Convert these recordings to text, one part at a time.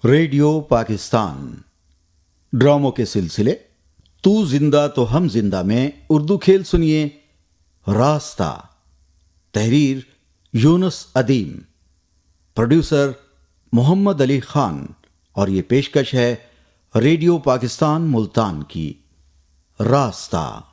Radio Pakistan ड्रामों के सिलसिले तू जिंदा तो हम जिंदा में उर्दू खेल सुनिए। रास्ता, तहरीर यूनुस अदीम, प्रोड्यूसर मोहम्मद अली खान, और ये पेशकश है रेडियो पाकिस्तान मुल्तान की। रास्ता।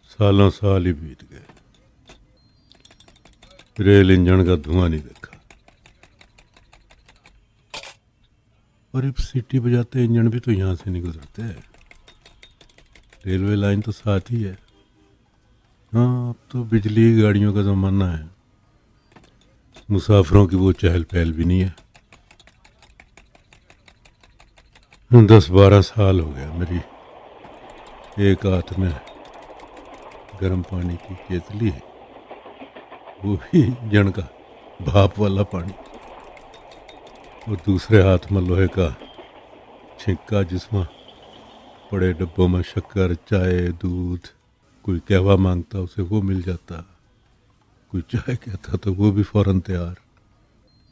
सालों साल ही बीत गए, रेल इंजन का धुआं नहीं देखा। और अब सीटी बजाते इंजन भी तो यहाँ से नहीं गुजरते हैं। रेलवे लाइन तो साथ ही है। हाँ, अब तो बिजली गाड़ियों का ज़माना है, मुसाफिरों की वो चहल पहल भी नहीं है। 10-12 साल हो गया मेरी एक हाथ में गर्म पानी की केतली है, वो भी जन का भाप वाला पानी, और दूसरे हाथ में लोहे का छिक्का जिसमें बड़े डब्बों में शक्कर, चाय, दूध। कोई कहवा मांगता उसे वो मिल जाता, कोई चाय कहता तो वो भी फौरन तैयार।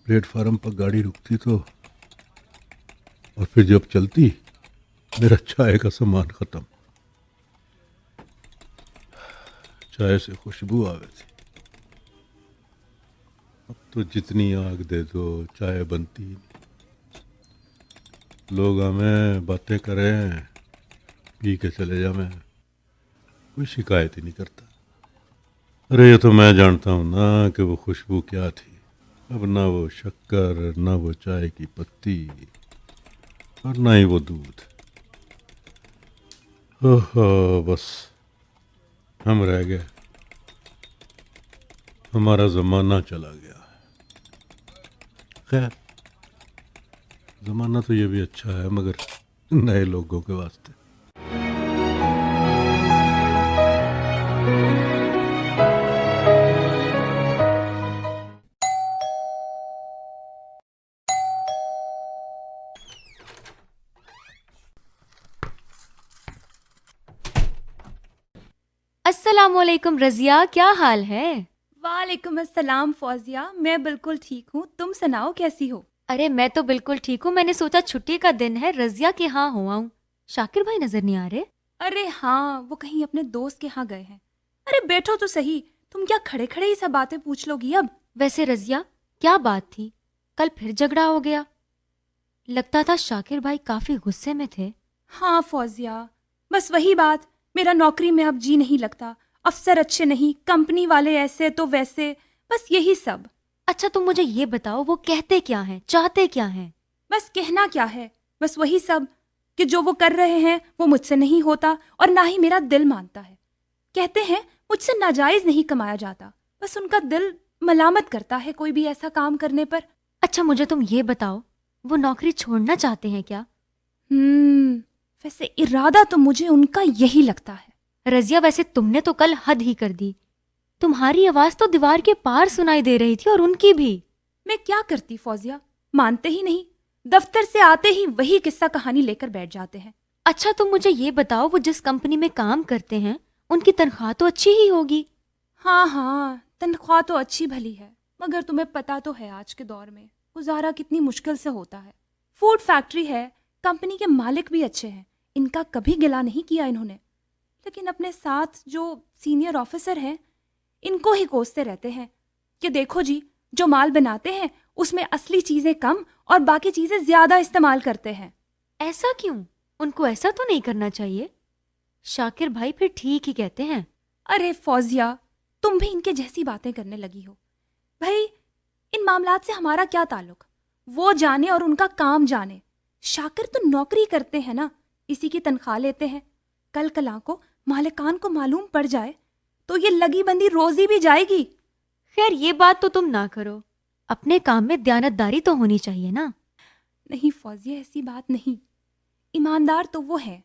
प्लेटफार्म पर गाड़ी रुकती तो, और फिर जब चलती मेरा चाय का सामान ख़त्म। चाय से खुशबू आवे थी, अब तो जितनी आग दे दो चाय बनती ही नहीं। लोग हमें बातें करें, पी के चले जा, मैं कोई शिकायत ही नहीं करता। अरे ये तो मैं जानता हूँ ना कि वो खुशबू क्या थी। अब ना वो शक्कर, ना वो चाय की पत्ती, और ना ही वो दूध। ओहो, बस हम रह गए, हमारा ज़माना चला गया। खैर, ज़माना तो ये भी अच्छा है, मगर नए लोगों के वास्ते। अस्सलामुअलैकुम रज़िया, क्या हाल है? वालेकुम अस्सलाम फौजिया, मैं बिल्कुल ठीक हूँ। तुम सुनाओ कैसी हो? अरे मैं तो बिल्कुल ठीक हूँ। मैंने सोचा छुट्टी का दिन है, रज़िया के यहाँ हो आऊँ। शाकिर भाई नजर नहीं आ रहे? अरे हाँ, वो कहीं अपने दोस्त के यहाँ गए हैं। अरे बैठो तो सही, तुम क्या खड़े खड़े ही सब बातें पूछ लोगी अब? वैसे रज़िया, क्या बात थी? कल फिर झगड़ा हो गया? लगता था शाकिर भाई काफी गुस्से में थे। हाँ फौजिया, बस वही बात। मेरा नौकरी में अब जी नहीं लगता, अफसर अच्छे नहीं, कंपनी वाले ऐसे तो वैसे, बस यही सब। अच्छा तुम मुझे ये बताओ, वो कहते क्या हैं, चाहते क्या हैं? बस कहना क्या है, बस वही सब कि जो वो कर रहे हैं वो मुझसे नहीं होता और ना ही मेरा दिल मानता है। कहते हैं मुझसे नाजायज नहीं कमाया जाता, बस उनका दिल मलामत करता है कोई भी ऐसा काम करने पर। अच्छा मुझे तुम ये बताओ, वो नौकरी छोड़ना चाहते हैं क्या? वैसे इरादा तो मुझे उनका यही लगता है। रज़िया वैसे तुमने तो कल हद ही कर दी। तुम्हारी आवाज तो दीवार के पार सुनाई दे रही थी, और उनकी भी। मैं क्या करती फौजिया, मानते ही नहीं। दफ्तर से आते ही वही किस्सा कहानी लेकर बैठ जाते हैं। अच्छा तुम मुझे ये बताओ, वो जिस कंपनी में काम करते हैं उनकी तनख्वाह तो अच्छी ही होगी। हाँ हाँ, तनख्वाह तो अच्छी भली है, मगर तुम्हें पता तो है आज के दौर में गुजारा कितनी मुश्किल से होता है। फूड फैक्ट्री है, कंपनी के मालिक भी अच्छे हैं, इनका कभी गिला नहीं किया इन्होंने। लेकिन अपने साथ जो सीनियर ऑफिसर हैं, इनको ही कोसते रहते हैं कि देखो जी, जो माल बनाते हैं उसमें असली चीज़ें कम और बाकी चीज़ें ज़्यादा इस्तेमाल करते हैं। ऐसा क्यों? उनको ऐसा तो नहीं करना चाहिए। शाकिर भाई फिर ठीक ही कहते हैं। अरे फौजिया, तुम भी इनके जैसी बातें करने लगी हो। भाई, इन मामलात से हमारा क्या ताल्लुक? वो जाने और उनका काम जाने। शाकिर तो नौकरी करते हैं ना, इसी की तनख्वाह लेते हैं। कल कला को मालिकान को मालूम पड़ जाए तो ये लगी बंदी रोजी भी जाएगी। खैर ये बात तो तुम ना करो, अपने काम में दयानतदारी तो होनी चाहिए ना। نہیں فوزیہ، ایسی بات نہیں. ایماندار تو وہ ہے،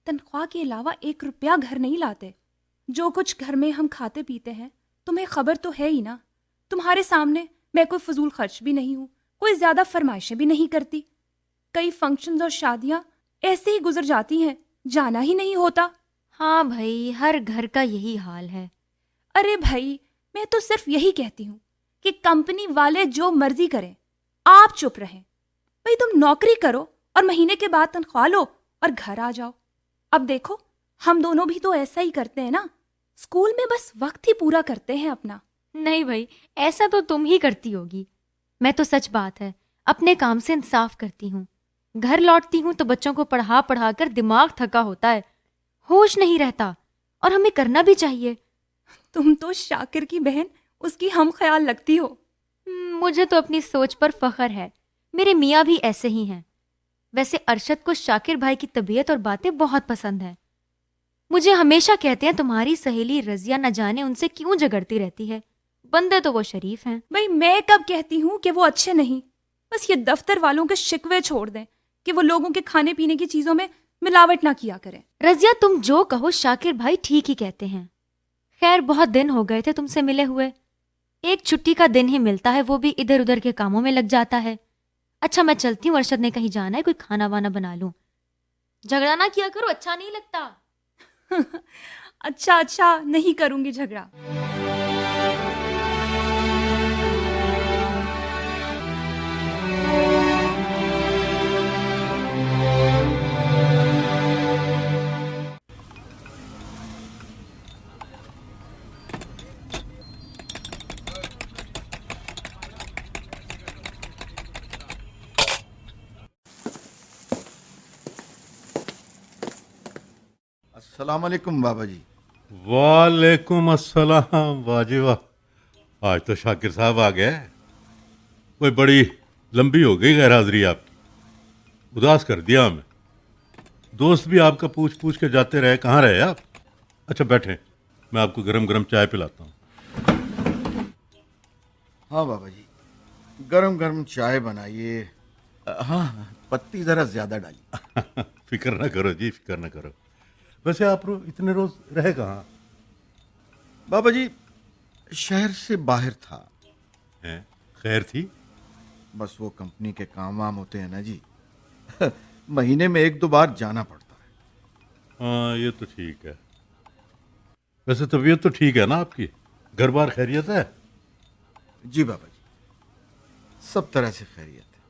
تنخواہ کے علاوہ 1 روپیہ گھر نہیں لاتے. جو کچھ گھر میں ہم کھاتے پیتے ہیں تمہیں خبر تو ہے ہی نا. تمہارے سامنے میں کوئی فضول خرچ بھی نہیں ہوں، کوئی زیادہ فرمائشیں بھی نہیں کرتی. کئی فنکشنز اور شادیاں ایسے ہی گزر جاتی ہیں، جانا ہی نہیں ہوتا. ہاں بھائی، ہر گھر کا یہی حال ہے. ارے بھائی، میں تو صرف یہی کہتی ہوں کہ کمپنی والے جو مرضی کریں، آپ چپ رہیں. بھائی تم نوکری کرو اور مہینے کے بعد تنخواہ لو اور گھر آ جاؤ. اب دیکھو، ہم دونوں بھی تو ایسا ہی کرتے ہیں نا. اسکول میں بس وقت ہی پورا کرتے ہیں اپنا. نہیں بھائی، ایسا تو تم ہی کرتی ہوگی. میں تو سچ بات ہے اپنے کام سے انصاف کرتی ہوں. گھر لوٹتی ہوں تو بچوں کو پڑھا پڑھا کر دماغ تھکا ہوتا ہے، ہوش نہیں رہتا، اور ہمیں کرنا بھی چاہیے. تم تو شاکر کی بہن اس کی ہم خیال لگتی ہو. مجھے تو اپنی سوچ پر فخر ہے. میرے میاں بھی ایسے ہی ہیں. ویسے ارشد کو شاکر بھائی کی طبیعت اور باتیں بہت پسند ہیں. مجھے ہمیشہ کہتے ہیں تمہاری سہیلی رضیہ نہ جانے ان سے کیوں جھگڑتی رہتی ہے. بندے تو وہ شریف ہیں. بھائی میں کب کہتی ہوں کہ وہ اچھے نہیں؟ بس یہ دفتر والوں کے شکوے چھوڑ دیں کہ وہ لوگوں کے کھانے پینے کی چیزوں میں ملاوٹ نہ کیا کریں. رضیہ تم جو کہو شاکر بھائی ٹھیک ہی کہتے ہیں. خیر بہت دن ہو گئے تھے تم سے ملے ہوئے. ایک چھٹی کا دن ہی ملتا ہے، وہ بھی ادھر ادھر کے کاموں میں لگ جاتا ہے. اچھا میں چلتی ہوں، ارشد نے کہیں جانا ہے، کوئی کھانا وانا بنا لوں. جھگڑا نہ کیا کرو، اچھا نہیں لگتا. اچھا نہیں کروں گی جھگڑا. السلام علیکم بابا جی. وعلیکم السلام. واجی واہ، آج تو شاکر صاحب آ گئے. کوئی بڑی لمبی ہو گئی غیر حاضری آپ کی، اداس کر دیا ہمیں. دوست بھی آپ کا پوچھ پوچھ کے جاتے رہے، کہاں رہے آپ؟ اچھا بیٹھیں، میں آپ کو گرم گرم چائے پلاتا ہوں. ہاں بابا جی، گرم گرم چائے بنائیے. ہاں پتی ذرا زیادہ ڈالیے. فکر نہ کرو جی، فکر نہ کرو. ویسے آپ اتنے روز رہے کہاں؟ بابا جی شہر سے باہر تھا. ہیں؟ خیر تھی؟ بس وہ کمپنی کے کام وام ہوتے ہیں نا جی، مہینے میں 1-2 بار جانا پڑتا ہے. ہاں یہ تو ٹھیک ہے. ویسے طبیعت تو ٹھیک ہے نا آپ کی؟ گھر بار خیریت ہے؟ جی بابا جی، سب طرح سے خیریت ہے.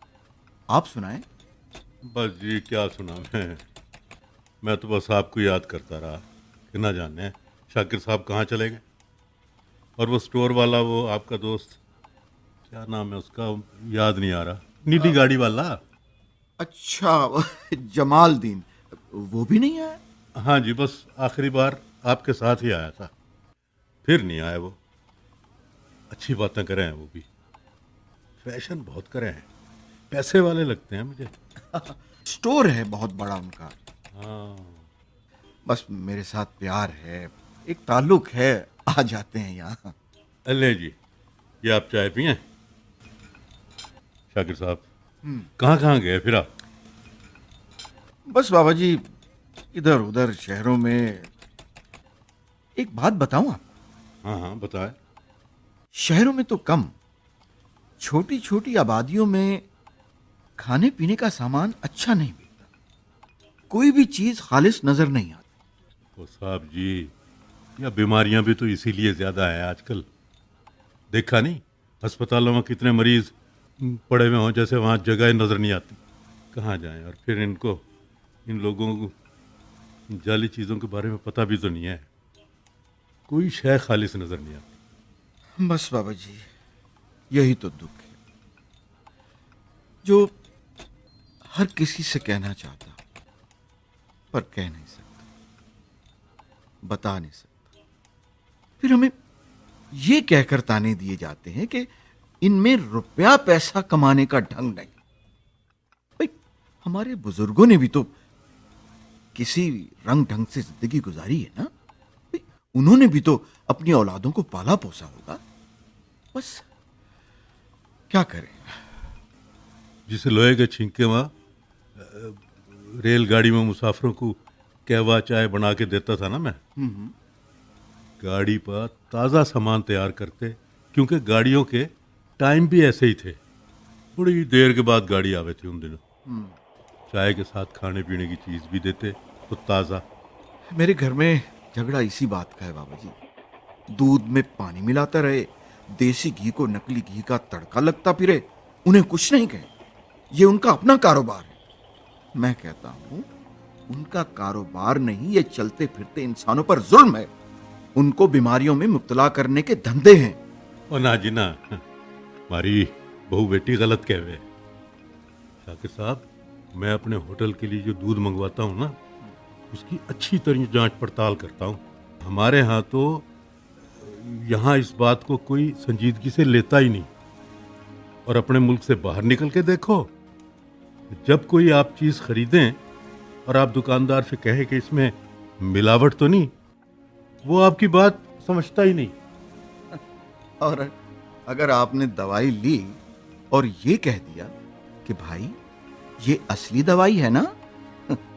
آپ سنائیں. بس جی کیا سنا میں تو بس آپ کو یاد کرتا رہا کہ نہ جانے شاکر صاحب کہاں چلے گئے. اور وہ سٹور والا، وہ آپ کا دوست، کیا نام ہے اس کا، یاد نہیں آ رہا، نیلی گاڑی والا. اچھا جمال دین، وہ بھی نہیں آیا؟ ہاں جی، بس آخری بار آپ کے ساتھ ہی آیا تھا، پھر نہیں آیا. وہ اچھی باتیں کرے ہیں، وہ بھی فیشن بہت کرے ہیں، پیسے والے لگتے ہیں مجھے. سٹور ہے بہت بڑا ان کا. ہاں بس میرے ساتھ پیار ہے، ایک تعلق ہے، آ جاتے ہیں یہاں. لے جی، یہ آپ چائے پئیں. شاکر صاحب کہاں کہاں گئے پھر آپ؟ بس بابا جی ادھر ادھر شہروں میں. ایک بات بتاؤں آپ کو؟ ہاں ہاں بتائیں. شہروں میں تو کم، چھوٹی چھوٹی آبادیوں میں کھانے پینے کا سامان اچھا نہیں ملتا. کوئی بھی چیز خالص نظر نہیں آتی. وہ صاحب جی، یا بیماریاں بھی تو اسی لیے زیادہ ہیں آج کل. دیکھا نہیں ہسپتالوں میں کتنے مریض پڑے ہوئے ہوں، جیسے وہاں جگہ نظر نہیں آتی، کہاں جائیں. اور پھر ان لوگوں کو جعلی چیزوں کے بارے میں پتہ بھی تو نہیں ہے. کوئی شے خالص نظر نہیں آتی. بس بابا جی یہی تو دکھ ہے، جو ہر کسی سے کہنا چاہتا پر کہہ نہیں سکتا، بتا نہیں سکتا. پھر ہمیں یہ کہہ کر تانے دیے جاتے ہیں کہ ان میں روپیہ پیسہ کمانے کا ڈھنگ نہیں. بھئی ہمارے بزرگوں نے بھی تو کسی رنگ ڈھنگ سے زندگی گزاری ہے نا. بھئی انہوں نے بھی تو اپنی اولادوں کو پالا پوسا ہوگا. بس کیا کریں. जिस लोहे के छींके वहाँ रेलगाड़ी में मुसाफिरों को कहवा चाय बना के देता था ना मैं, गाड़ी पर ताज़ा सामान तैयार करते, क्योंकि गाड़ियों के टाइम भी ऐसे ही थे। बड़ी देर के बाद गाड़ी आवे थी उन दिनों। चाय के साथ खाने पीने की चीज़ भी देते तो ताज़ा। मेरे घर में झगड़ा इसी बात का है बाबा जी। दूध में पानी मिलाता रहे, देसी घी को नकली घी का तड़का लगता फिरे, उन्हें कुछ नहीं कहे। ये उनका अपना कारोबार है। मैं कहता हूं उनका कारोबार नहीं, ये चलते फिरते इंसानों पर जुल्म है। उनको बीमारियों में मुब्तला करने के धंधे हैं। और ना जी ना, हमारी बहू बेटी गलत कहवे। शाकिर साहब, मैं अपने होटल के लिए जो दूध मंगवाता हूँ ना, उसकी अच्छी तरह जांच पड़ताल करता हूँ। हमारे यहाँ तो यहाँ इस बात को कोई संजीदगी से लेता ही नहीं। और अपने मुल्क से बाहर निकल के देखो, जब कोई आप चीज़ खरीदें और आप दुकानदार से कहें कि इसमें मिलावट तो नहीं, वो आपकी बात समझता ही नहीं। और अगर आपने दवाई ली और ये कह दिया कि भाई ये असली दवाई है ना,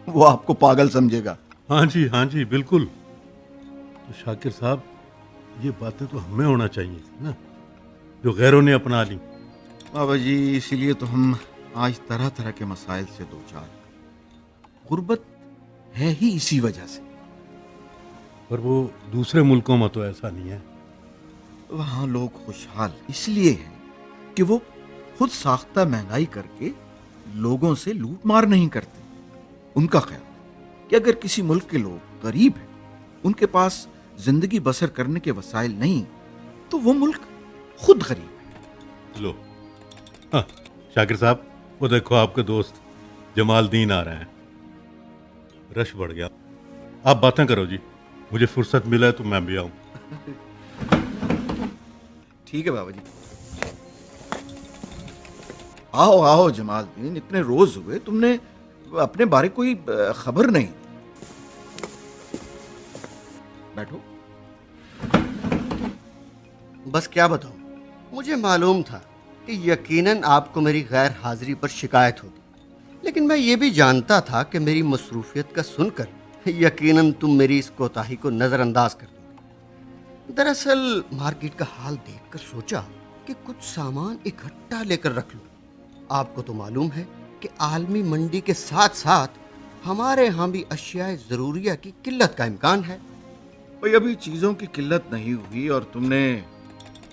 वो आपको पागल समझेगा। हाँ जी बिल्कुल। तो शाकिर साहब, ये बातें तो हमें होना चाहिए थी ना, जो गैरों ने अपना ली। बाबा जी, इसीलिए तो हम आज तरह तरह के मसाइल से दो चार। गुर्बत है ही इसी वजह से। पर वो दूसरे मुल्कों में तो ऐसा नहीं है। वहां लोग खुशहाल इसलिए हैं कि वो खुद साख्ता महंगाई करके लोगों से लूट मार नहीं करते। उनका ख्याल है कि अगर किसी मुल्क के लोग गरीब हैं, उनके पास जिंदगी बसर करने के वसाइल नहीं, तो वो मुल्क खुद गरीब है। लो, हाँ, शाकिर साहब, वो देखो आपके दोस्त जमालदीन आ रहे हैं। रश बढ़ गया। आप बातें करो जी, मुझे फुर्सत मिला है तो मैं भी आऊं। ठीक है बाबा जी। आओ आओ जमालदीन, इतने रोज हुए तुमने अपने बारे कोई खबर नहीं। बैठो। बस क्या बताऊं, मुझे मालूम था कि यकीनन आपको मेरी गैर हाजिरी पर शिकायत होगी, लेकिन मैं ये भी जानता था कि मेरी मसरूफियत का सुनकर यकीनन तुम मेरी इस कोताही को नज़रअंदाज कर दोगे। दरअसल मार्केट का हाल देखकर सोचा कि कुछ सामान इकट्ठा लेकर रख लूं। आपको तो मालूम है कि आलमी मंडी के साथ साथ हमारे यहाँ भी अशियाए ज़रूरिया की किल्लत का इम्कान है। भाई, अभी चीजों की किल्लत नहीं हुई और तुमने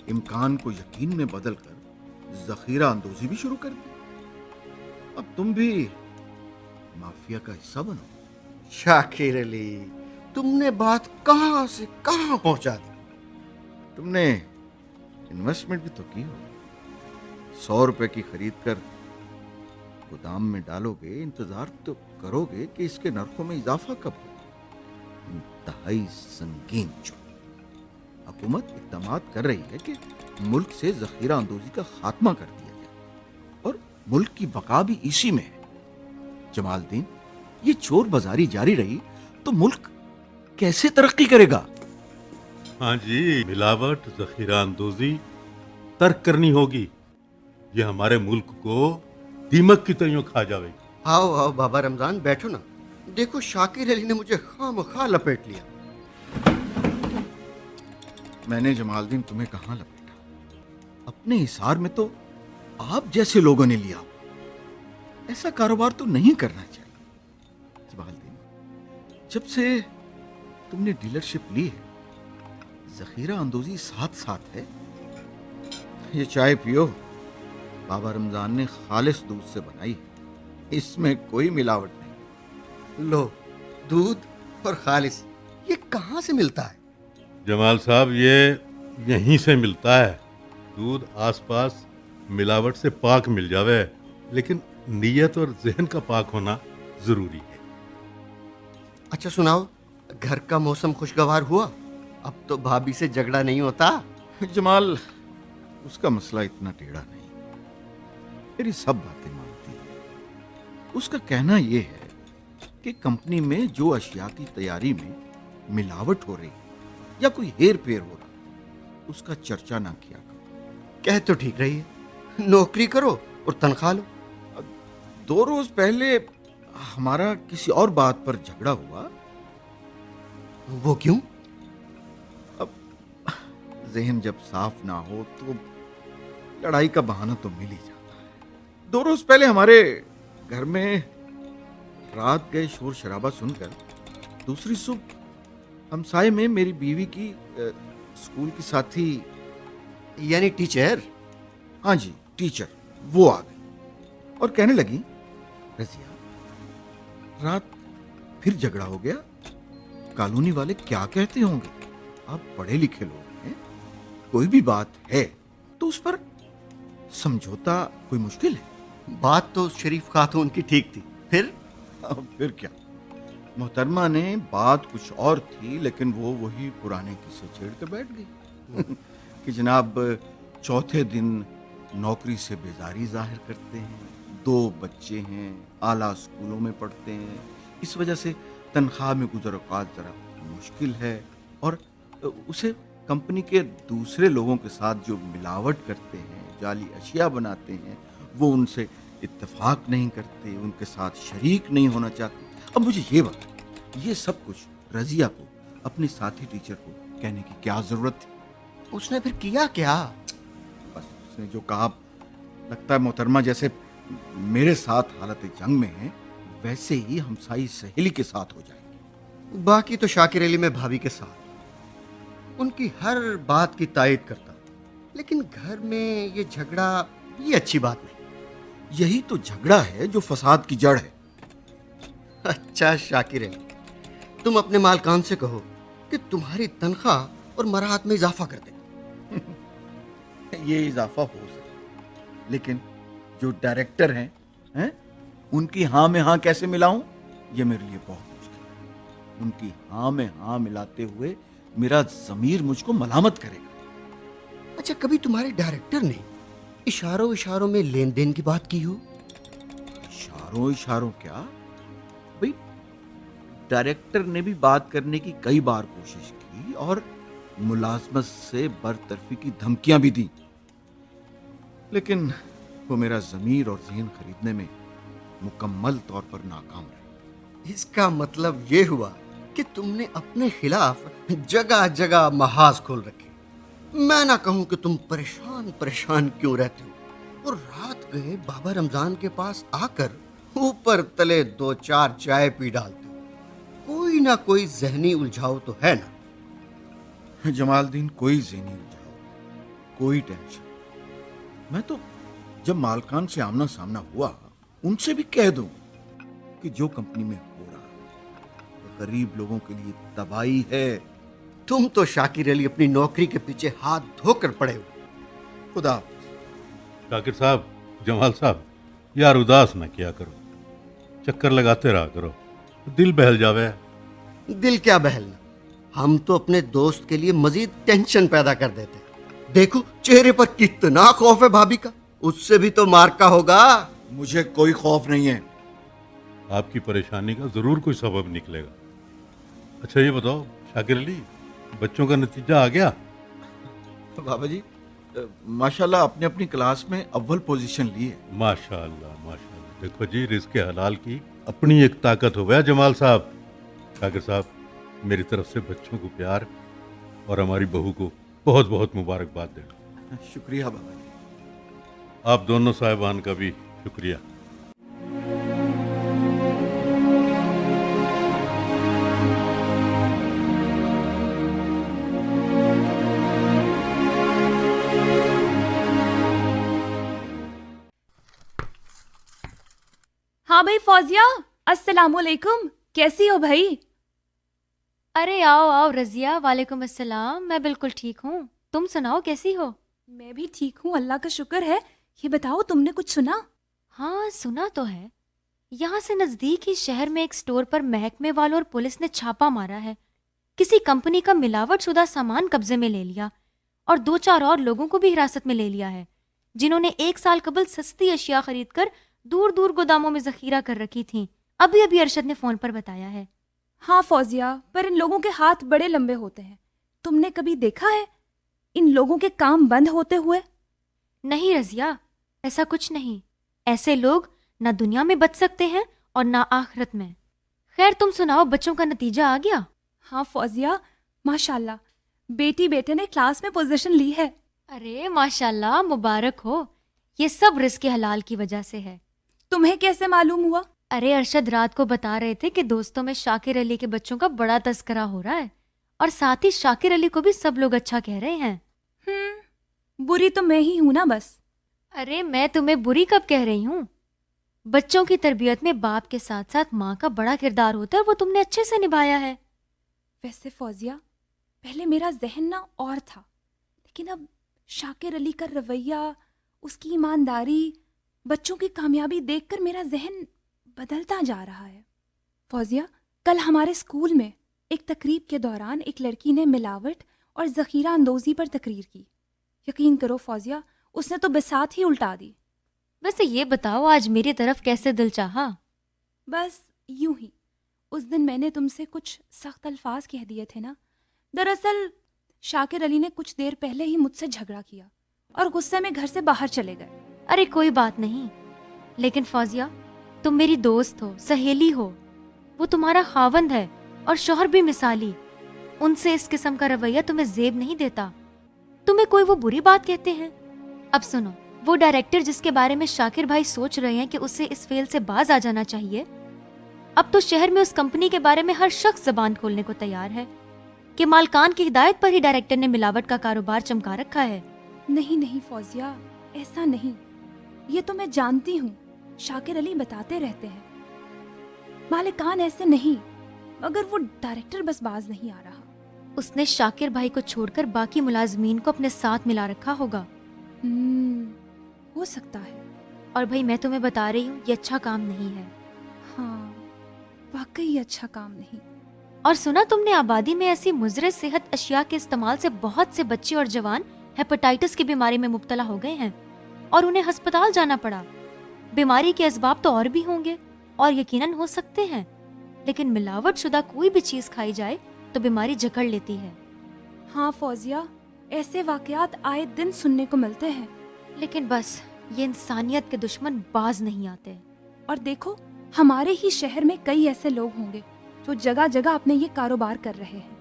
इम्कान को यकीन में बदल कर जखीरा अंदोजी भी शुरू कर दी। अब तुम भी माफिया का हिस्सा बनो। शाकिर अली, तुमने बात कहां से कहां पहुंचा दी। तुमने इन्वेस्टमेंट भी तो की हो। 100 रुपए की खरीद कर गोदाम में डालोगे, इंतजार तो करोगे कि इसके नरखों में इजाफा कब हो। इंतहाई संगीन जुर्म। हुकूमत इक़दामात कर रही है कि मुल्क से जखीरा अंदोजी का खात्मा कर दिया जाए और मुल्क की बका भी इसी में है। जमालदीन, ये चोर बाजारी जारी रही तो मुल्क कैसे तरक्की करेगा? हाँ जी, मिलावट, जखीरा अंदोजी तर्क करनी होगी। ये हमारे मुल्क को दीमक की तरह खा जाएगी। आओ आओ बाबा रमजान, बैठो ना। देखो, शाकिर अली ने मुझे खामखा लपेट लिया। मैंने जमालदीन तुम्हें कहां लपेटा? अपने हिसार में तो आप जैसे लोगों ने लिया। ऐसा कारोबार तो नहीं करना चाहिए। जमालदीन, जब से तुमने डीलरशिप ली है, जखीरा अंदोजी साथ साथ है। ये चाय पियो, बाबा रमजान ने खालिस दूध से बनाई है, इसमें कोई मिलावट नहीं। लो, दूध और खालिस, ये कहाँ से मिलता है? जमाल साहब, ये यहीं से मिलता है। दूध आसपास मिलावट से पाक मिल जावे, लेकिन नीयत और जहन का पाक होना जरूरी है। अच्छा सुनाओ, घर का मौसम खुशगवार हुआ? अब तो भाभी से झगड़ा नहीं होता। जमाल, उसका मसला इतना टेढ़ा नहीं, मेरी सब बातें मानती है। उसका कहना यह है कि कंपनी में जो अशिया की तैयारी में मिलावट हो रही या कोई हेर फेर हो रहा, उसका चर्चा ना किया करो। कह तो ठीक रही है, नौकरी करो और तनख्वाह लो। 2 रोज पहले हमारा किसी और बात पर झगड़ा हुआ। वो क्यों? जहन जब साफ ना हो तो लड़ाई का बहाना तो मिल ही जाता है। 2 रोज पहले हमारे घर में रात गए शोर शराबा सुनकर दूसरी सुबह हमसाए में मेरी बीवी की स्कूल की साथी, यानी टीचर? हाँ जी टीचर, वो आ गई और कहने लगी, रजिया रात फिर झगड़ा हो गया, कॉलोनी वाले क्या कहते होंगे, आप पढ़े लिखे लोग हैं, कोई भी बात है तो उस पर समझौता कोई मुश्किल है। बात तो शरीफ खातून की ठीक थी, फिर? अब फिर क्या, मोहतरमा ने बात कुछ और थी लेकिन वो वही पुराने किस्से छेड़ कर बैठ गई कि जनाब चौथे दिन नौकरी से बेजारी जाहिर करते हैं, 2 बच्चे हैं, आला स्कूलों में पढ़ते हैं, इस वजह से तनख्वाह में गुजर औकात जरा मुश्किल है, और उसे कंपनी के दूसरे लोगों के साथ जो मिलावट करते हैं, जाली अशिया बनाते हैं, वो उनसे इत्तेफाक नहीं करते, उनके साथ शरीक नहीं होना चाहते। अब मुझे ये बता, ये सब कुछ रजिया को, अपनी साथी टीचर को कहने की क्या जरूरत थी? उसने फिर किया क्या? बस उसने जो कहा, लगता है मोहतरमा जैसे मेरे साथ हालत जंग में है वैसे ही हमसाई सहेली के साथ हो जाएगी। बाकी तो शाकिर अली में भाभी के साथ, उनकी हर बात की तायद करता, लेकिन घर में ये झगड़ा, ये अच्छी बात नहीं। यही तो झगड़ा है जो फसाद की जड़ है। अच्छा शाकिर अली, तुम अपने मालकान से कहो कि तुम्हारी तनख्वाह और मराहत में इजाफा कर दे। ये इजाफा हो सकता, लेकिन जो डायरेक्टर हैं उनकी हाँ में हाँ कैसे मिलाऊं, ये मेरे लिए बहुत मुश्किल है। उनकी हाँ में हाँ मिलाते हुए मेरा ज़मीर मुझको मलामत करेगा। अच्छा, कभी तुम्हारे डायरेक्टर ने इशारों इशारों में लेन देन की बात की हो? इशारों इशारों क्या भाई, डायरेक्टर ने भी बात करने की कई बार कोशिश की और मुलाजमत से बरतरफी की धमकियां भी दी, लेकिन वो मेरा ज़मीर और ज़हन खरीदने में मुकम्मल तौर पर नाकाम रहे। इसका मतलब ये हुआ कि तुमने अपने खिलाफ जगह जगह महाज खोल रखे। मैं ना कहूं कि तुम परेशान परेशान क्यों रहते हो, और रात गए बाबा रमजान के पास आकर ऊपर तले 2-4 चाय पी डालते हो। कोई ना कोई जहनी उलझाव तो है ना? जमालदीन, कोई ज़हनी उलझाव, कोई टेंशन। मैं तो जब मालकान से आमना सामना हुआ उनसे भी कह दूं कि जो कंपनी में हो रहा है गरीब लोगों के लिए तबाही है। तुम तो शाकिर अली अपनी नौकरी के पीछे हाथ धोकर पड़े हो। खुदा। शाकिर साहब, जमाल साहब, यार उदास ना किया करो, चक्कर लगाते रहा करो, दिल बहल जावे। दिल क्या बहलना, हम तो अपने दोस्त के लिए मजीद टेंशन पैदा कर देते हैं। देखो चेहरे पर कितना खौफ है भाभी का, उससे भी तो मार का होगा। मुझे कोई खौफ नहीं है। आपकी परेशानी का जरूर कोई सबब निकलेगा। अच्छा ये बताओ शाकिर अली, बच्चों का नतीजा आ गया? बाबा जी माशाल्लाह अपने अपनी क्लास में अव्वल पोजीशन ली है। माशाल्लाह माशाल्लाह। देखो जी, रिज़्क़ हलाल की अपनी एक ताकत हो गया जमाल साहब। शाकिर साहब, मेरी तरफ से बच्चों को प्यार और हमारी बहू को बहुत बहुत मुबारकबाद देना। शुक्रिया बाबा जी। आप दोनों साहिबान का भी शुक्रिया। हाँ भाई फौजिया, अस्सलामुअलैकुम, कैसी हो भाई? अरे आओ आओ रजिया, वालेकुम अस्सलाम। मैं बिल्कुल ठीक हूँ, तुम सुनाओ कैसी हो? मैं भी ठीक हूँ, अल्लाह का शुक्र है। ये बताओ, तुमने कुछ सुना? हाँ सुना तो है। यहाँ से नजदीक ही शहर में एक स्टोर पर महकमे वालों और पुलिस ने छापा मारा है। किसी कंपनी का मिलावट शुदा सामान कब्जे में ले लिया और 2-4 और लोगों को भी हिरासत में ले लिया है, जिन्होंने 1 साल कबल सस्ती अशिया खरीद कर दूर दूर गोदामों में जखीरा कर रखी थी। अभी अभी अरशद ने फोन पर बताया है। हाँ फौजिया, पर इन लोगों के हाथ बड़े लंबे होते हैं। तुमने कभी देखा है इन लोगों के काम बंद होते हुए? नहीं रजिया, ऐसा कुछ नहीं। ऐसे लोग نہ دنیا میں بچ سکتے ہیں اور نہ آخرت میں. خیر تم سناؤ, بچوں کا نتیجہ آ گیا؟ ہاں فوزیہ, ماشاءاللہ بیٹی بیٹے نے کلاس میں پوزیشن لی ہے. ارے ماشاءاللہ, مبارک ہو. یہ سب رزق حلال کی وجہ سے ہے. تمہیں کیسے معلوم ہوا؟ ارے ارشد رات کو بتا رہے تھے کہ دوستوں میں شاکر علی کے بچوں کا بڑا تذکرہ ہو رہا ہے, اور ساتھ ہی شاکر علی کو بھی سب لوگ اچھا کہہ رہے ہیں. بری تو میں ہی ہوں نا بس. ارے میں تمہیں بری کب کہہ رہی ہوں؟ بچوں کی تربیت میں باپ کے ساتھ ساتھ ماں کا بڑا کردار ہوتا ہے, وہ تم نے اچھے سے نبھایا ہے. ویسے فوزیہ, پہلے میرا ذہن نہ اور تھا, لیکن اب شاکر علی کا رویہ, اس کی ایمانداری, بچوں کی کامیابی دیکھ کر میرا ذہن بدلتا جا رہا ہے. فوزیہ, کل ہمارے اسکول میں ایک تقریب کے دوران ایک لڑکی نے ملاوٹ اور ذخیرہ اندوزی پر تقریر کی. یقین کرو فوزیہ, اس نے تو بساط ہی الٹا دی. ویسے یہ بتاؤ آج میری طرف کیسے دل چاہا؟ بس یوں ہی. اس دن میں نے تم سے کچھ سخت الفاظ کہہ دیے تھے نا. دراصل شاکر علی نے کچھ دیر پہلے ہی مجھ سے جھگڑا کیا اور غصے میں گھر سے باہر چلے گئے. ارے کوئی بات نہیں, لیکن فوزیہ تم میری دوست ہو, سہیلی ہو, وہ تمہارا خاوند ہے اور شوہر بھی مثالی. ان سے اس قسم کا رویہ تمہیں زیب نہیں دیتا. تمہیں کوئی وہ بری بات کہتے ہیں؟ اب سنو, وہ ڈائریکٹر جس کے بارے میں شاکر بھائی سوچ رہے ہیں کہ اسے اس فیل سے باز آ جانا چاہیے, اب تو شہر میں اس کمپنی کے بارے میں ہر شخص زبان کھولنے کو تیار ہے کہ مالکان کی ہدایت پر ہی ڈائریکٹر نے ملاوٹ کا کاروبار چمکا رکھا ہے. نہیں فوزیہ, ایسا نہیں. یہ تو میں جانتی ہوں, شاکر علی بتاتے رہتے ہیں مالکان ایسے نہیں, مگر وہ ڈائریکٹر بس باز نہیں آ رہا. اس نے شاکر بھائی کو چھوڑ کر باقی ملازمین کو اپنے ساتھ ملا رکھا ہوگا. ہو سکتا ہے. اور بھائی میں تمہیں بتا رہی ہوں, یہ اچھا کام نہیں ہے. ہاں واقعی اچھا کام نہیں. اور سنا تم نے آبادی میں ایسی مضر صحت اشیاء کے استعمال سے بہت سے بچے اور جوان ہیپاٹائٹس کی بیماری میں مبتلا ہو گئے ہیں اور انہیں ہسپتال جانا پڑا. بیماری کے اسباب تو اور بھی ہوں گے اور یقیناً ہو سکتے ہیں, لیکن ملاوٹ شدہ کوئی بھی چیز کھائی جائے تو بیماری جکڑ لیتی ہے. ہاں فوزیہ, ایسے واقعات آئے دن سننے کو ملتے ہیں. لیکن بس یہ انسانیت کے دشمن باز نہیں آتے. اور دیکھو, ہمارے ہی شہر میں کئی ایسے لوگ ہوں گے جو جگہ جگہ اپنے یہ کاروبار کر رہے ہیں.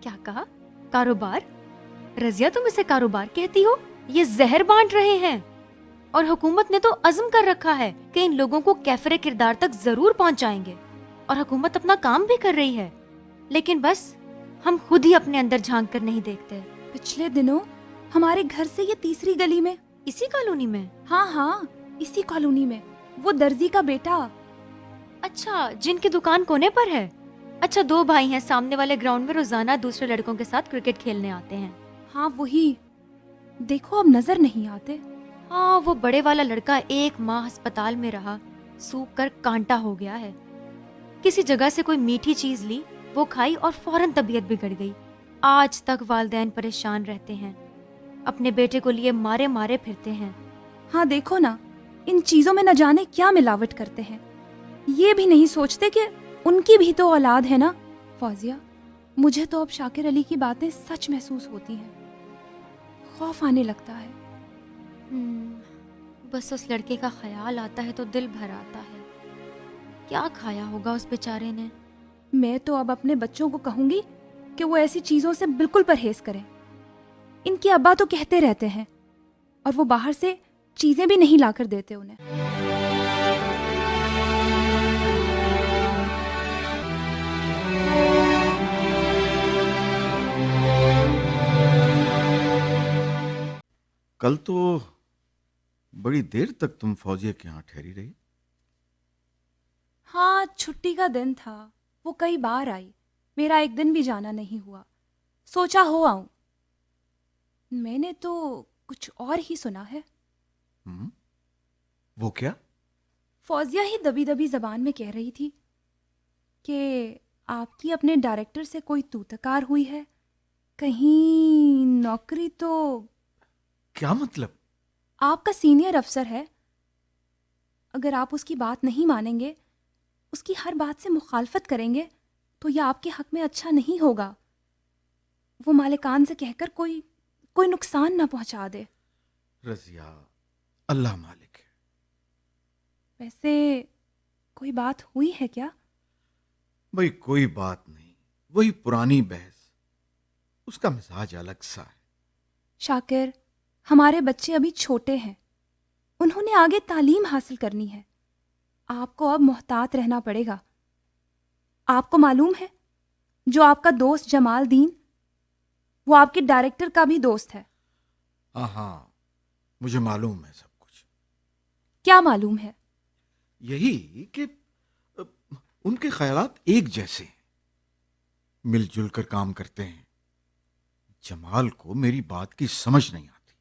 کیا کہا؟ کاروبار؟ رضیہ تم اسے کاروبار کہتی ہو؟ یہ زہر بانٹ رہے ہیں. اور حکومت نے تو عزم کر رکھا ہے کہ ان لوگوں کو کیفر کردار تک ضرور پہنچائیں گے, اور حکومت اپنا کام بھی کر رہی ہے, لیکن بس ہم خود ہی اپنے اندر جھانک کر نہیں دیکھتے. پچھلے دنوں ہمارے گھر سے یہ تیسری گلی میں, اسی کالونی میں؟ ہاں اسی کالونی میں, وہ درزی کا بیٹا. اچھا, جن کی دکان کونے پر ہے. اچھا, 2 بھائی ہیں, سامنے والے گراؤنڈ میں روزانہ دوسرے لڑکوں کے ساتھ کرکٹ کھیلنے آتے ہیں. ہاں وہی. دیکھو اب نظر نہیں آتے. ہاں, وہ بڑے والا لڑکا 1 ماہ ہسپتال میں رہا, سوکھ کر کانٹا ہو گیا ہے. کسی جگہ سے کوئی میٹھی چیز لی, وہ کھائی اور فوراً طبیعت بگڑ گئی. آج تک والدین پریشان رہتے ہیں, اپنے بیٹے کو لیے مارے مارے پھرتے ہیں. ہاں دیکھو نا, ان چیزوں میں نہ جانے کیا ملاوٹ کرتے ہیں. یہ بھی نہیں سوچتے کہ ان کی بھی تو اولاد ہے نا. فوزیہ, مجھے تو اب شاکر علی کی باتیں سچ محسوس ہوتی ہیں. خوف آنے لگتا ہے. بس اس لڑکے کا خیال آتا ہے تو دل بھر آتا ہے. کیا کھایا ہوگا اس بیچارے نے. میں تو اب اپنے بچوں کو کہوں گی کہ وہ ایسی چیزوں سے بالکل پرہیز کریں. ان کے ابا تو کہتے رہتے ہیں, اور وہ باہر سے چیزیں بھی نہیں لا کر دیتے انہیں. کل تو بڑی دیر تک تم فوزیہ کے یہاں ٹھہری رہی. ہاں, چھٹی کا دن تھا, وہ کئی بار آئی, میرا ایک دن بھی جانا نہیں ہوا. سوچا ہو آؤں. میں نے تو کچھ اور ہی سنا ہے. وہ کیا؟ فوزیہ ہی دبی دبی زبان میں کہہ رہی تھی کہ آپ کی اپنے ڈائریکٹر سے کوئی تو تکار ہوئی ہے, کہیں نوکری تو. کیا مطلب؟ آپ کا سینئر افسر ہے, اگر آپ اس کی بات نہیں مانیں گے, اس کی ہر بات سے مخالفت کریں گے, تو یہ آپ کے حق میں اچھا نہیں ہوگا. وہ مالکان سے کہہ کر کوئی نقصان نہ پہنچا دے. رضیہ, اللہ مالک ہے, वैसे कोई बात हुई है क्या? भाई कोई बात नहीं, वही पुरानी बहस। उसका मिजाज अलग सा है। शाकिर, हमारे बच्चे अभी छोटे हैं, उन्होंने आगे तालीम हासिल करनी है। आपको अब मोहतात रहना पड़ेगा। आपको मालूम है, जो आपका दोस्त जमाल दीन, वो आपके डायरेक्टर का भी दोस्त है। हाँ हाँ, मुझे मालूम है सब कुछ। क्या मालूम है? यही कि अ, उनके ख्यालात एक जैसे हैं, मिलजुल कर काम करते हैं। जमाल को मेरी बात की समझ नहीं आती,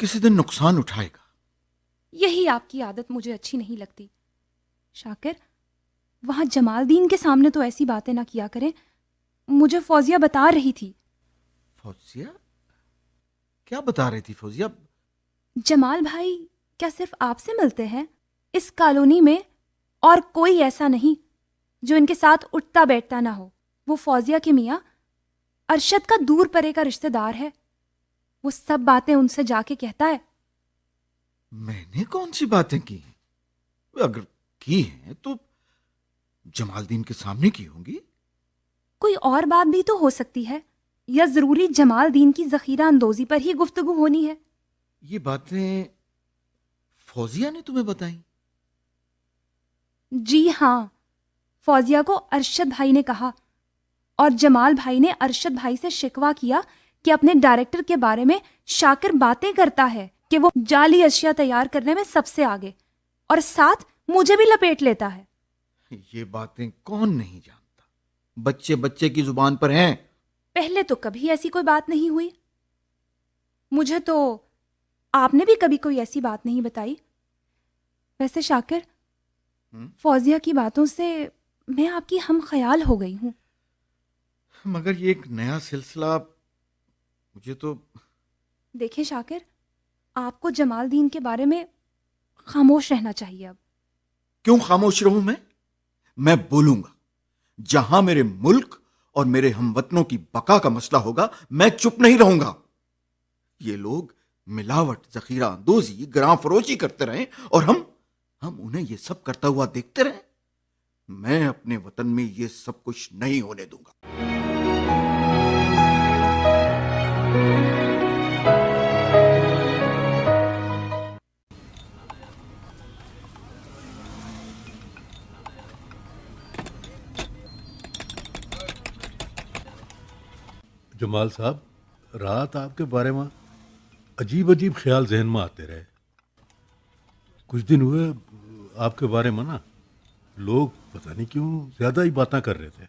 किसी दिन नुकसान उठाएगा। यही आपकी आदत मुझे अच्छी नहीं लगती। शाकिर, वहां जमालदीन के सामने तो ऐसी बातें ना किया करें। मुझे फौजिया बता रही थी। फौजिया? क्या बता रही थी फौजिया? जमाल भाई क्या सिर्फ आपसे मिलते हैं? इस कॉलोनी में और कोई ऐसा नहीं जो इनके साथ उठता बैठता ना हो। वो फौजिया के मियाँ अरशद का दूर परे का रिश्तेदार है। वो सब बातें उनसे जाके कहता है। मैंने कौन सी बातें की हैं? अगर की हैं तो जमालदीन के सामने की होंगी। कोई और बात भी तो हो सकती है, या जरूरी जमालदीन की जखीरा अंदोजी पर ही गुफ्तगू होनी है? ये बातें फौजिया ने तुम्हें बताई? जी हाँ, फौजिया को अरशद भाई ने कहा, और जमाल भाई ने अरशद भाई से शिकवा किया कि अपने डायरेक्टर के बारे में शाकिर बातें करता है कि वो जाली अशिया तैयार करने में सबसे आगे, और साथ मुझे भी लपेट लेता है। ये बातें कौन नहीं जानता, बच्चे बच्चे की जुबान पर हैं। पहले तो कभी ऐसी कोई बात नहीं हुई। मुझे तो आपने भी कभी कोई ऐसी बात नहीं बताई। वैसे शाकिर, फौजिया की बातों से मैं आपकी हम ख्याल हो गई हूँ। मगर ये एक नया सिलसिला मुझे तो। देखें शाकिर, आपको जमालदीन के बारे में खामोश रहना चाहिए। अब क्यों खामोश रहूं मैं बोलूंगा। जहां मेरे मुल्क और मेरे हमवतनों की बका का मसला होगा, मैं चुप नहीं रहूंगा। ये लोग मिलावट, जखीरा अंदोजी, ग्राम फरोशी करते रहें और हम उन्हें ये सब करता हुआ देखते रहें। मैं अपने वतन में ये सब कुछ नहीं होने दूंगा। जमाल साहब, रात आपके बारे में अजीब अजीब ख्याल जहन में आते रहे। कुछ दिन हुए आपके बारे में ना लोग पता नहीं क्यों ज्यादा ही बातें कर रहे थे।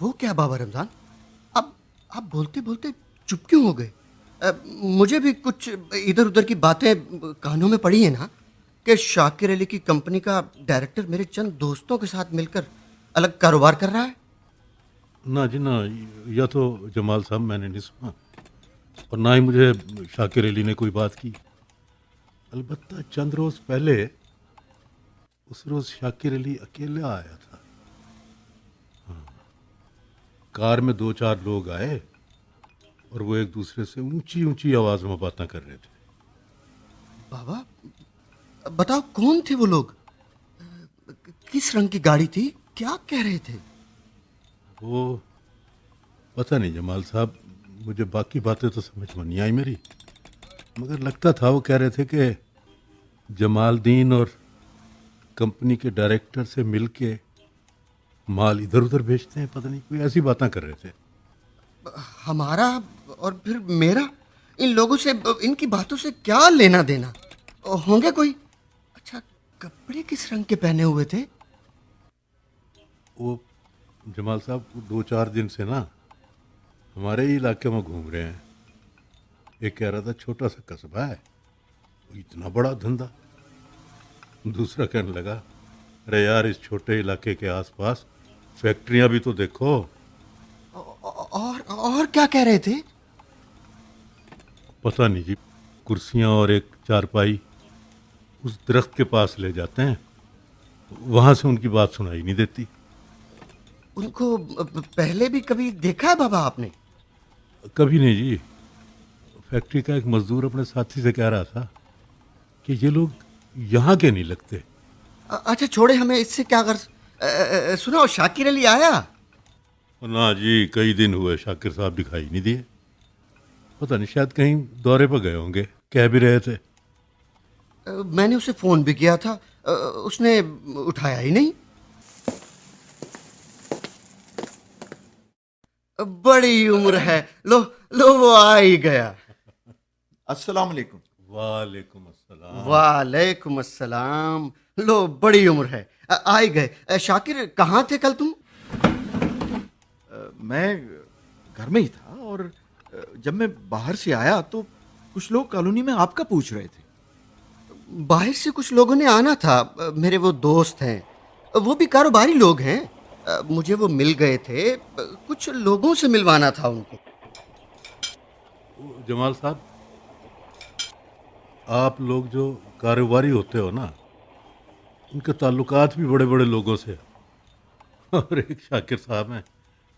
वो क्या बाबा रमजान, अब आप बोलते बोलते चुप क्यों हो गए? मुझे भी कुछ इधर उधर की बातें कानों में पड़ी है ना, कि शाकिर अली की कंपनी का डायरेक्टर मेरे चंद दोस्तों के साथ मिलकर अलग कारोबार कर रहा है। ना जी ना, यह तो जमाल साहब मैंने नहीं सुना, और ना ही मुझे शाकिर अली ने कोई बात की। अलबत्ता चंद रोज पहले, उस रोज शाकिर अली अकेला आया था। हाँ, कार में 2-4 लोग आए और वो एक दूसरे से ऊंची ऊंची आवाज में बातें कर रहे थे। बाबा बताओ, कौन थे वो लोग? किस रंग की गाड़ी थी? क्या कह रहे थे? वो पता नहीं जमाल साहब, मुझे बाकी बातें तो समझ में नहीं आई मेरी, मगर लगता था वो कह रहे थे कि जमालदीन और कंपनी के डायरेक्टर से मिलके माल इधर उधर भेजते हैं, पता नहीं कोई ऐसी बातें कर रहे थे। हमारा और फिर मेरा इन लोगों से, इनकी बातों से क्या लेना देना? होंगे कोई? अच्छा, कपड़े किस रंग के पहने हुए थे? वो जमाल साहब 2-4 दिन से ना हमारे ही इलाके में घूम रहे हैं। एक कह रहा था छोटा सा कस्बा है, इतना बड़ा धंधा। दूसरा कहने लगा, अरे यार, इस छोटे इलाके के आसपास फैक्ट्रियां भी तो देखो। और क्या कह रहे थे? पता नहीं जी, कुर्सियां और एक चारपाई उस दरख्त के पास ले जाते हैं, वहां से उनकी बात सुनाई नहीं देती। उनको पहले भी कभी देखा है बाबा आपने? कभी नहीं जी। फैक्ट्री का एक मजदूर अपने साथी से कह रहा था कि ये लोग यहाँ के नहीं लगते। अच्छा छोड़े, हमें इससे क्या गर्ज। सुनाओ, शाकिर अली आया? ना जी, कई दिन हुए शाकिर साहब दिखाई नहीं दिए। पता नहीं, शायद कहीं दौरे पर गए होंगे, कह भी रहे थे। मैंने उसे फोन भी किया था, उसने उठाया ही नहीं। बड़ी उम्र है, लो लो वो आ ही गया। अस्सलाम वालेकुम। वालेकुम अस्सलाम। वालेकुम अस्सलाम। लो बड़ी उम्र है, आ ही गए। शाकिर, कहाँ थे कल तुम? मैं घर में ही था, और जब मैं बाहर से आया तो कुछ लोग कॉलोनी में आपका पूछ रहे थे। बाहर से कुछ लोगों ने आना था, मेरे वो दोस्त हैं, वो भी कारोबारी लोग हैं। मुझे वो मिल गए थे, कुछ लोगों से मिलवाना था उनको। जमाल साहब, आप लोग जो कारोबारी होते हो ना, उनके ताल्लुकात भी बड़े बड़े लोगों से। और एक शाकिर साहब हैं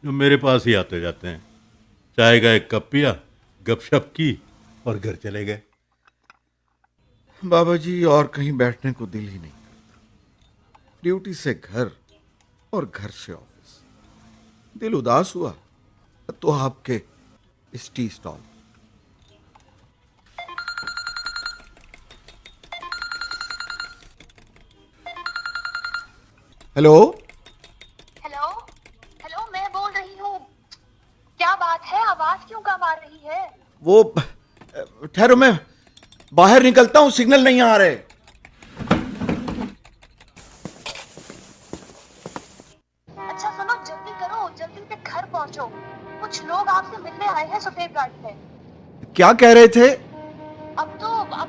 जो मेरे पास ही आते जाते हैं। चाय का एक कप पिया, गपशप की और घर चले गए। बाबा जी, और कहीं बैठने को दिल ही नहीं करता। ड्यूटी से घर और घर से ऑफिस। दिल उदास हुआ तो आपके इस tea stall. Hello. Hello hello, मैं बोल रही हूँ। क्या बात है, आवाज क्यों कम आ रही है? वो ठहरो, मैं बाहर निकलता हूं, सिग्नल नहीं आ रहे। अच्छा सुनो, जल्दी करो, जल्दी से घर पहुँचो। कुछ लोग आपसे मिलने आए हैं सफेद गाड़ी में। क्या कह रहे थे? अब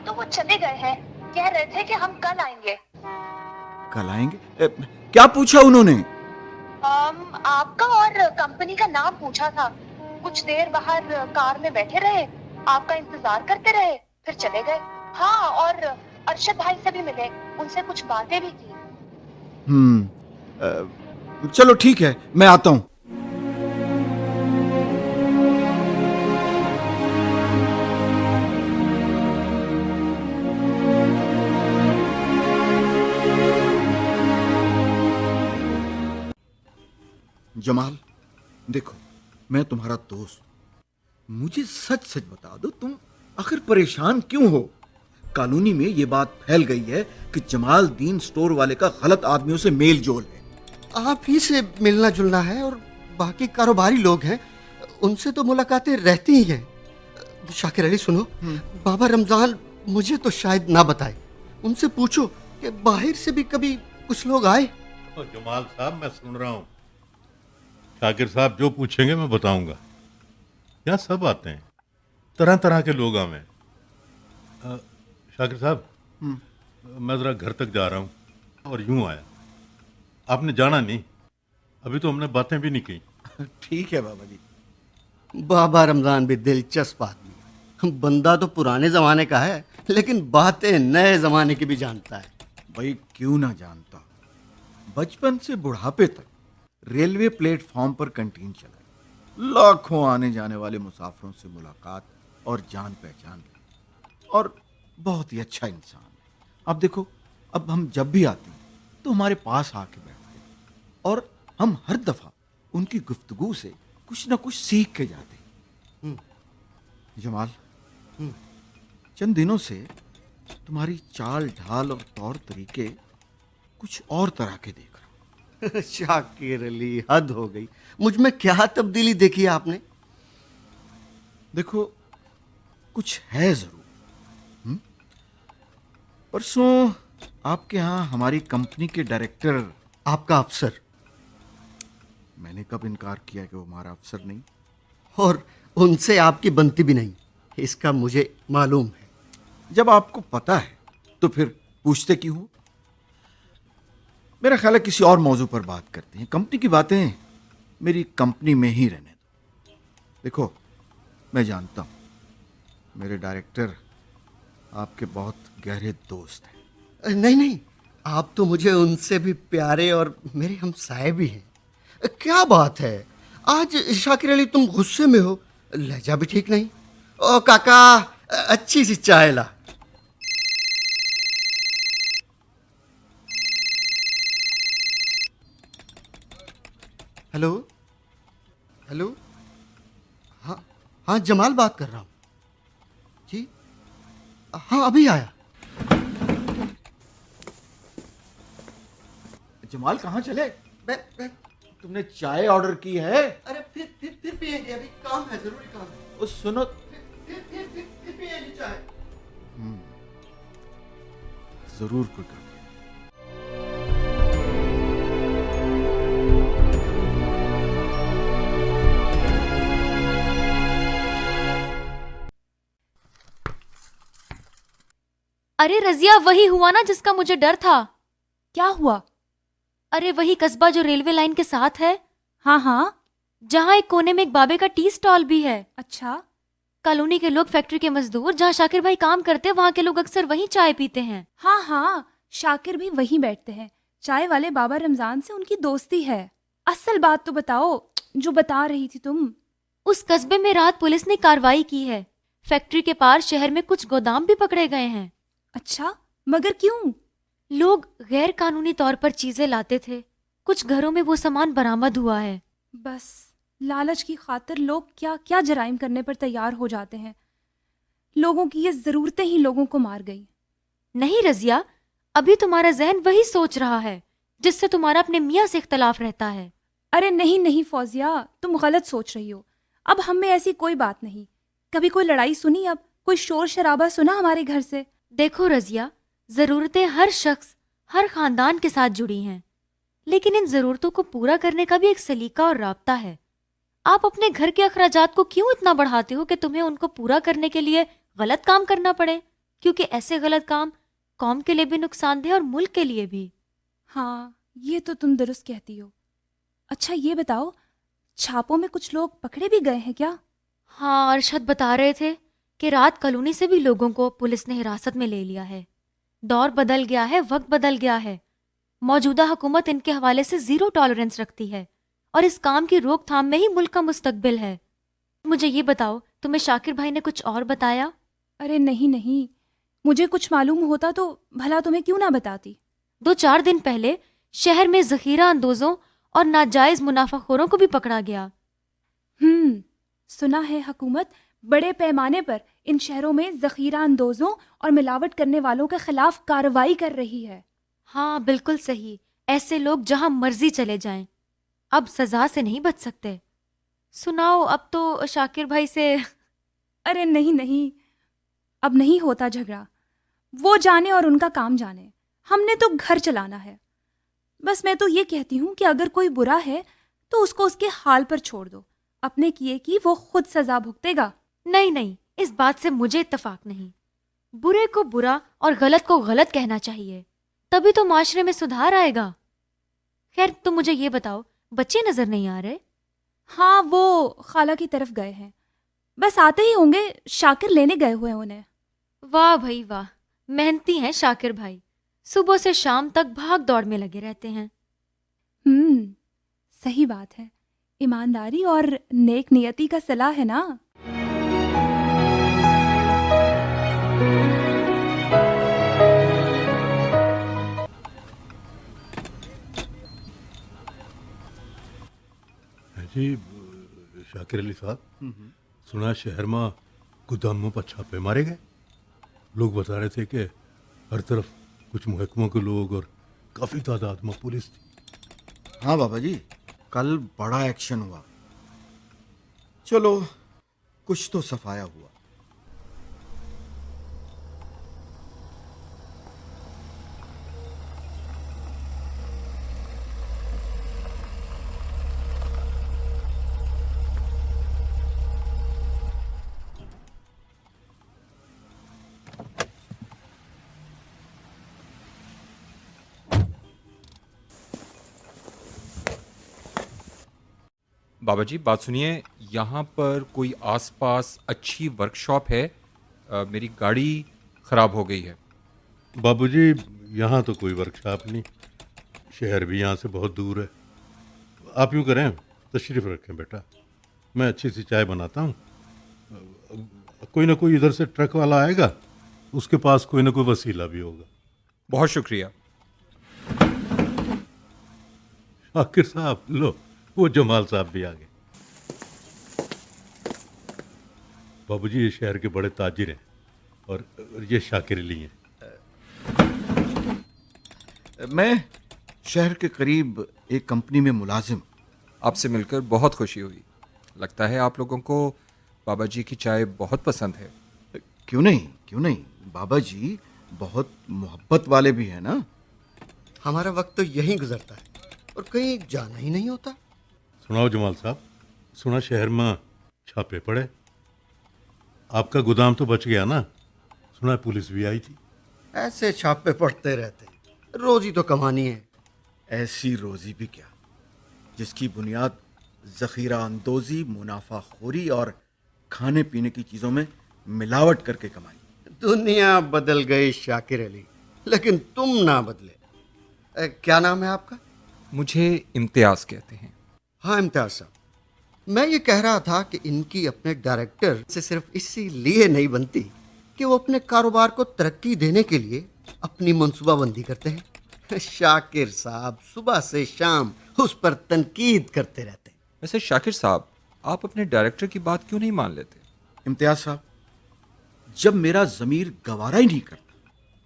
तो वो चले गए हैं। कह रहे थे कि हम कल आएंगे। कल आएंगे? क्या पूछा उन्होंने? आपका और कंपनी का नाम पूछा था। कुछ देर बाहर कार में बैठे रहे, आपका इंतजार करते रहे, फिर चले गए। हाँ, और अरशद भाई से भी मिले, उनसे कुछ बातें भी की। चलो ठीक है, मैं आता हूं। जमाल, देखो, मैं तुम्हारा दोस्त हूं। मुझे सच सच बता दो, तुम आखिर परेशान क्यों हो? कॉलोनी में ये बात फैल गई है कि जमाल दीन स्टोर वाले का गलत आदमियों से मेल जोल है। आप ही से मिलना जुलना है, और बाकी कारोबारी लोग हैं, उनसे तो मुलाकातें रहती ही हैं। शाकिर अली सुनो, बाबा रमजान मुझे तो शायद ना बताए। उनसे पूछो कि बाहर से भी कभी कुछ लोग आए। जमाल साहब, मैं सुन रहा हूँ। शाकिर साहब जो पूछेंगे मैं बताऊंगा। यहाँ सब आते हैं, तरह तरह के लोग आवे। शाकिर साहब, मैं ज़रा घर तक जा रहा हूँ और यूं आया। आपने जाना नहीं, अभी तो हमने बातें भी नहीं की। ठीक है बाबा जी। बाबा रमजान भी दिलचस्प आदमी है। बंदा तो पुराने जमाने का है, लेकिन बातें नए जमाने की भी जानता है। भाई क्यों ना जानता। बचपन से बुढ़ापे तक रेलवे प्लेटफॉर्म पर कैंटीन चलाई, लाखों आने जाने वाले मुसाफिरों से मुलाकात और जान पहचान ली, और बहुत ही अच्छा इंसान है। अब देखो, अब हम जब भी आते हैं तो हमारे पास आके बैठते हैं, और हम हर दफा उनकी गुफ्तगू से कुछ ना कुछ सीख के जाते हैं। जमाल, चंद दिनों से तुम्हारी चाल ढाल और तौर तरीके कुछ और तरह के देख रहा हूं। शाकिर अली, हद हो गई। मुझ में क्या तब्दीली देखी है आपने? देखो, कुछ है जरूर। परसों आपके यहाँ हमारी कंपनी के डायरेक्टर, आपका अफसर, मैंने कब इनकार किया कि वो हमारा अफसर नहीं? और उनसे आपकी बनती भी नहीं, इसका मुझे मालूम है। जब आपको पता है तो फिर पूछते क्यों हो? मेरा ख्याल है किसी और मौजू पर बात करते हैं। कंपनी की बातें मेरी कंपनी में ही रहने दो। देखो, मैं जानता हूं मेरे डायरेक्टर आपके बहुत गहरे दोस्त हैं। नहीं नहीं, आप तो मुझे उनसे भी प्यारे और मेरे हमसाए भी हैं। क्या बात है, आज शाकिर अली तुम गुस्से में हो, लहजा भी ठीक नहीं। ओ काका, अच्छी सी चाय ला। हेलो हेलो, हाँ हाँ जमाल बात कर रहा हूँ जी। हाँ अभी आया। जमाल कहाँ चले? मैं तुमने चाय ऑर्डर की है? अरे फिर पिएंगे, अभी काम है, जरूरी काम है। वो सुनो, फिर पिएंगे चाय। जरूर कोई काम है। अरे रजिया, वही हुआ ना जिसका मुझे डर था। क्या हुआ? अरे वही कस्बा जो रेलवे लाइन के साथ है, हाँ हाँ। जहाँ एक कोने में एक बाबे का टी स्टॉल भी है। अच्छा, कॉलोनी के लोग, फैक्ट्री के मजदूर, जहाँ शाकिर भाई काम करते हैं, वहाँ के लोग अक्सर वहीं चाय पीते हैं। हाँ हाँ, शाकिर भी वहीं बैठते हैं। चाय वाले बाबा रमजान से उनकी दोस्ती है। असल बात तो बताओ, जो बता रही थी तुम। उस कस्बे में रात पुलिस ने कार्रवाई की है। फैक्ट्री के पार शहर में कुछ गोदाम भी पकड़े गए हैं। अच्छा, मगर क्यों? लोग गैर कानूनी तौर पर चीजें लाते थे। कुछ घरों में वो सामान बरामद हुआ है। बस लालच की खातिर लोग क्या क्या जराइम करने पर तैयार हो जाते हैं। लोगों की ये जरूरतें ही लोगों को मार गई। नहीं रजिया, अभी तुम्हारा जहन वही सोच रहा है जिससे तुम्हारा अपने मियाँ से इख्तलाफ रहता है। अरे नहीं नहीं फौजिया, तुम गलत सोच रही हो। अब हम में ऐसी कोई बात नहीं। कभी कोई लड़ाई सुनी? अब कोई शोर शराबा सुना हमारे घर से? देखो रजिया, जरूरतें हर शख्स, हर खानदान के साथ जुड़ी हैं, लेकिन इन जरूरतों को पूरा करने का भी एक सलीका और राब्ता है। आप अपने घर के अखराजात को क्यों इतना बढ़ाते हो कि तुम्हें उनको पूरा करने के लिए गलत काम करना पड़े? क्योंकि ऐसे गलत काम कौम के लिए भी नुकसानदेह और मुल्क के लिए भी। हाँ, ये तो तुम दुरुस्त कहती हो। अच्छा ये बताओ, छापों में कुछ लोग पकड़े भी गए हैं क्या? हाँ, अरशद बता रहे थे कि रात कॉलोनी से भी लोगों को पुलिस ने हिरासत में ले लिया है। दौर बदल गया है, वक्त बदल गया है। मौजूदा हुकूमत इनके हवाले से जीरो टॉलरेंस रखती है और इस काम की रोकथाम में ही मुल्क का मुस्तकबिल है। मुझे ये बताओ, तुम्हें शाकिर भाई ने कुछ और बताया? अरे नहीं नहीं, मुझे कुछ मालूम होता तो भला तुम्हें क्यों ना बताती। 2-4 दिन पहले शहर में जखीरा अंदोजों और नाजायज मुनाफाखोरों को भी पकड़ा गया। सुना है हुकूमत बड़े पैमाने पर इन शहरों में जखीरा अंदोजों और मिलावट करने वालों के खिलाफ कार्रवाई कर रही है। हाँ बिल्कुल सही। ऐसे लोग जहां मर्जी चले जाएं, अब सजा से नहीं बच सकते। सुनाओ, अब तो शाकिर भाई से। अरे नहीं नहीं, अब नहीं होता झगड़ा। वो जाने और उनका काम जाने, हमने तो घर चलाना है। बस मैं तो ये कहती हूँ कि अगर कोई बुरा है तो उसको उसके हाल पर छोड़ दो। अपने किए की वो खुद सजा भुगतेगा। नहीं नहीं, इस बात से मुझे इत्तेफाक नहीं। बुरे को बुरा और गलत को गलत कहना चाहिए, तभी तो माशरे में सुधार आएगा। खैर तुम मुझे ये बताओ, बच्चे नजर नहीं आ रहे? हाँ, वो खाला की तरफ गए हैं। बस आते ही होंगे, शाकिर लेने गए हुए हैं उन्हें। वाह भाई वाह, मेहनती हैं शाकिर भाई। सुबह से शाम तक भाग दौड़ में लगे रहते हैं। सही बात है। ईमानदारी और नेक नियति का सलाह है ना। जी शाकिर अली साहब, सुना शहर में गोदामों पर छापे मारे गए। लोग बता रहे थे कि हर तरफ कुछ महकमों के लोग और काफ़ी तादाद में पुलिस थी। हाँ बाबा जी, कल बड़ा एक्शन हुआ। चलो कुछ तो सफाया हुआ। बाबा जी बात सुनिए, यहाँ पर कोई आसपास अच्छी वर्कशॉप है? मेरी गाड़ी ख़राब हो गई है। बाबूजी यहाँ तो कोई वर्कशॉप नहीं, शहर भी यहाँ से बहुत दूर है। आप यूँ करें, तशरीफ़ रखें बेटा, मैं अच्छी सी चाय बनाता हूँ। कोई ना कोई इधर से ट्रक वाला आएगा, उसके पास कोई ना कोई वसीला भी होगा। बहुत शुक्रिया। शाकिर साहब लो, وہ جمال صاحب بھی آ گئے. بابو جی یہ شہر کے بڑے تاجر ہیں اور یہ شاکر علی ہیں. میں شہر کے قریب ایک کمپنی میں ملازم ہوں. آپ سے مل کر بہت خوشی ہوئی. لگتا ہے آپ لوگوں کو بابا جی کی چائے بہت پسند ہے. کیوں نہیں بابا جی بہت محبت والے بھی ہیں نا. ہمارا وقت تو یہیں گزرتا ہے اور کہیں جانا ہی نہیں ہوتا. سناؤ جمال صاحب, سنا شہر میں چھاپے پڑے, آپ کا گودام تو بچ گیا نا؟ سنا پولیس بھی آئی تھی. ایسے چھاپے پڑتے رہتے ہیں, روزی تو کمانی ہے. ایسی روزی بھی کیا جس کی بنیاد ذخیرہ اندوزی, منافع خوری اور کھانے پینے کی چیزوں میں ملاوٹ کر کے کمائی. دنیا بدل گئی شاکر علی, لیکن تم نہ بدلے. کیا نام ہے آپ کا؟ مجھے امتیاز کہتے ہیں. ہاں امتیاز صاحب, میں یہ کہہ رہا تھا کہ ان کی اپنے ڈائریکٹر سے صرف اسی لیے نہیں بنتی کہ وہ اپنے کاروبار کو ترقی دینے کے لیے اپنی منصوبہ بندی کرتے ہیں. شاکر صاحب صبح سے شام اس پر تنقید کرتے رہتے ہیں. ویسے شاکر صاحب, آپ اپنے ڈائریکٹر کی بات کیوں نہیں مان لیتے؟ امتیاز صاحب, جب میرا ضمیر گوارا ہی نہیں کرتا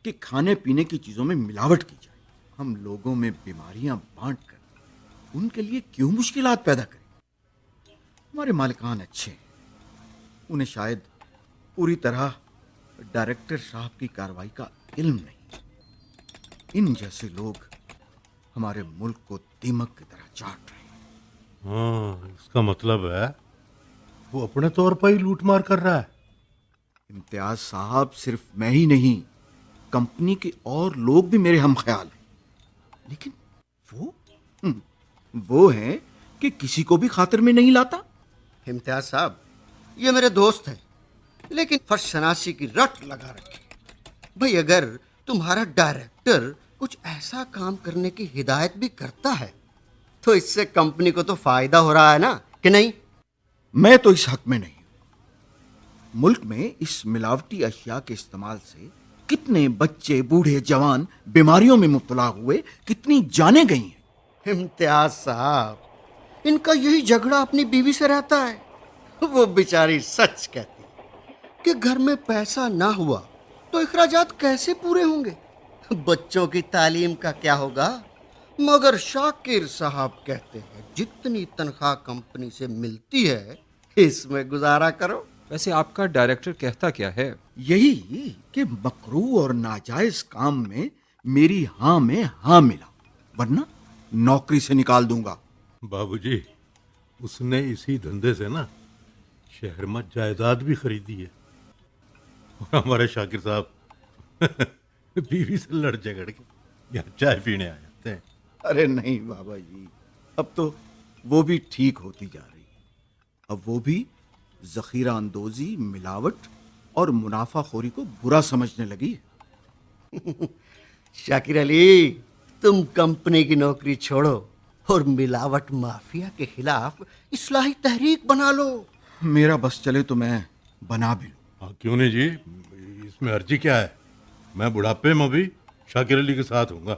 کہ کھانے پینے کی چیزوں میں ملاوٹ کی جائے, ہم لوگوں میں بیماریاں بانٹ کر ان کے لیے کیوں مشکلات پیدا کریں؟ ہمارے مالکان اچھے ہیں, انہیں شاید پوری طرح ڈائریکٹر صاحب کی کارروائی کا علم نہیں. ان جیسے لوگ ہمارے ملک کو دیمک کی طرح چاٹ رہے ہیں. ہاں, اس کا مطلب ہے وہ اپنے طور پر ہی لوٹ مار کر رہا ہے. امتیاز صاحب, صرف میں ہی نہیں, کمپنی کے اور لوگ بھی میرے ہم خیال ہیں. لیکن وہ ہیں کہ کسی کو بھی خاطر میں نہیں لاتا. امتیاز صاحب یہ میرے دوست ہیں, لیکن فرش شناسی کی رٹ لگا رکھی. بھئی اگر تمہارا ڈائریکٹر کچھ ایسا کام کرنے کی ہدایت بھی کرتا ہے تو اس سے کمپنی کو تو فائدہ ہو رہا ہے نا, کہ نہیں؟ میں تو اس حق میں نہیں ہوں. ملک میں اس ملاوٹی اشیاء کے استعمال سے کتنے بچے, بوڑھے, جوان بیماریوں میں مبتلا ہوئے, کتنی جانیں گئی ہیں. امتیاز صاحب ان کا یہی جھگڑا اپنی بیوی سے رہتا ہے. وہ بیچاری سچ کہتی ہے کہ گھر میں پیسہ نہ ہوا تو اخراجات کیسے پورے ہوں گے, بچوں کی تعلیم کا کیا ہوگا. مگر شاکر صاحب کہتے ہیں جتنی تنخواہ کمپنی سے ملتی ہے اس میں گزارا کرو. ویسے آپ کا ڈائریکٹر کہتا کیا ہے؟ یہی کہ مکروہ اور ناجائز کام میں میری ہاں میں ہاں ملا, ورنہ نوکری سے نکال دوں گا. بابو جی, اس نے اسی دھندے سے نا شہر میں جائیداد بھی خریدی ہے. اور ہمارے شاکر صاحب بیوی سے لڑ جھگڑ کے یہاں چائے پینے آ جاتے ہیں. ارے نہیں بابا جی, اب تو وہ بھی ٹھیک ہوتی جا رہی ہے. اب وہ بھی ذخیرہ اندوزی, ملاوٹ اور منافع خوری کو برا سمجھنے لگی ہے. شاکر علی تم کمپنی کی نوکری چھوڑو اور ملاوٹ مافیا کے خلاف اصلاحی تحریک بنا لو. میرا بس چلے تو میں بنا بھی لوں. ہاں کیوں نہیں جی, اس میں عرضی کیا ہے. میں بڑھاپے میں بھی شاکر علی کے ساتھ ہوں گا.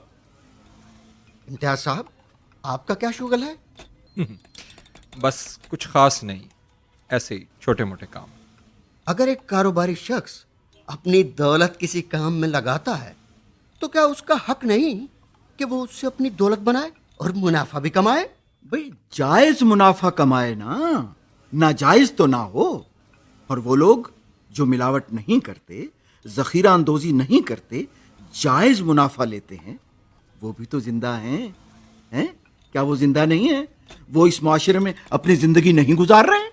امتیاز صاحب آپ کا کیا شغل ہے؟ بس کچھ خاص نہیں, ایسے ہی چھوٹے موٹے کام. اگر ایک کاروباری شخص اپنی دولت کسی کام میں لگاتا ہے تو کیا اس کا حق نہیں کہ وہ اس سے اپنی دولت بنائے اور منافع بھی کمائے؟ بھئی جائز منافع کمائے نا, ناجائز تو نہ ہو. اور وہ لوگ جو ملاوٹ نہیں کرتے, ذخیرہ اندوزی نہیں کرتے, جائز منافع لیتے ہیں, وہ بھی تو زندہ ہیں. کیا وہ زندہ نہیں ہیں؟ وہ اس معاشرے میں اپنی زندگی نہیں گزار رہے ہیں؟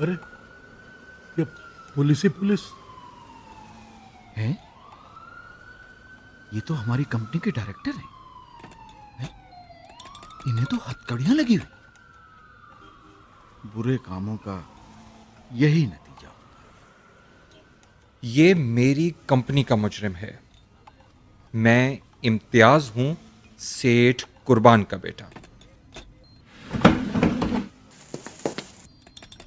ارے یہ پولیس ہیں, یہ تو ہماری کمپنی کے ڈائریکٹر ہیں. انہیں تو ہتھکڑیاں لگی ہوئی. برے کاموں کا یہی نتیجہ. یہ میری کمپنی کا مجرم ہے. میں امتیاز ہوں, سیٹھ قربان کا بیٹا.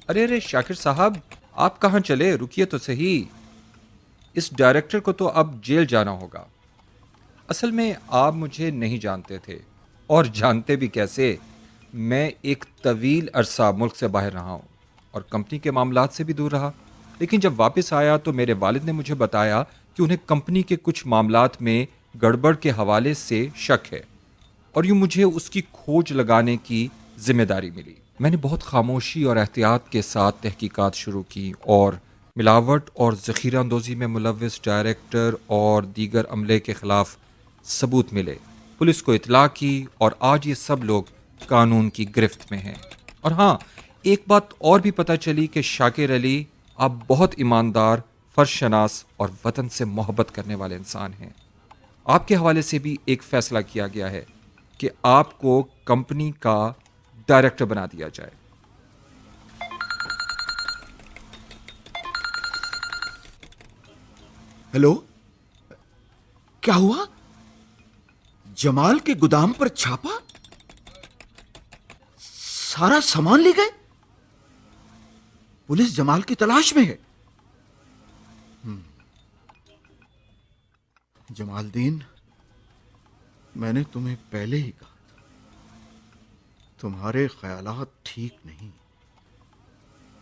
ارے شاکر صاحب, آپ کہاں چلے؟ رکیے تو صحیح. اس ڈائریکٹر کو تو اب جیل جانا ہوگا. اصل میں آپ مجھے نہیں جانتے تھے, اور جانتے بھی کیسے، میں ایک طویل عرصہ ملک سے باہر رہا ہوں اور کمپنی کے معاملات سے بھی دور رہا، لیکن جب واپس آیا تو میرے والد نے مجھے بتایا کہ انہیں کمپنی کے کچھ معاملات میں گڑبڑ کے حوالے سے شک ہے، اور یوں مجھے اس کی کھوج لگانے کی ذمہ داری ملی۔ میں نے بہت خاموشی اور احتیاط کے ساتھ تحقیقات شروع کی، اور ملاوٹ اور ذخیرہ اندوزی میں ملوث ڈائریکٹر اور دیگر عملے کے خلاف ثبوت ملے۔ پولیس کو اطلاع کی اور آج یہ سب لوگ قانون کی گرفت میں ہیں۔ اور ہاں، ایک بات اور بھی پتہ چلی کہ شاکر علی آپ بہت ایماندار، فرض شناس اور وطن سے محبت کرنے والے انسان ہیں۔ آپ کے حوالے سے بھی ایک فیصلہ کیا گیا ہے کہ آپ کو کمپنی کا ڈائریکٹر بنا دیا جائے۔ ہیلو، کیا ہوا؟ جمال کے گودام پر چھاپا؟ سارا سامان لے گئے؟ پولیس جمال کی تلاش میں ہے۔ جمال دین، میں نے تمہیں پہلے ہی کہا تھا، تمہارے خیالات ٹھیک نہیں،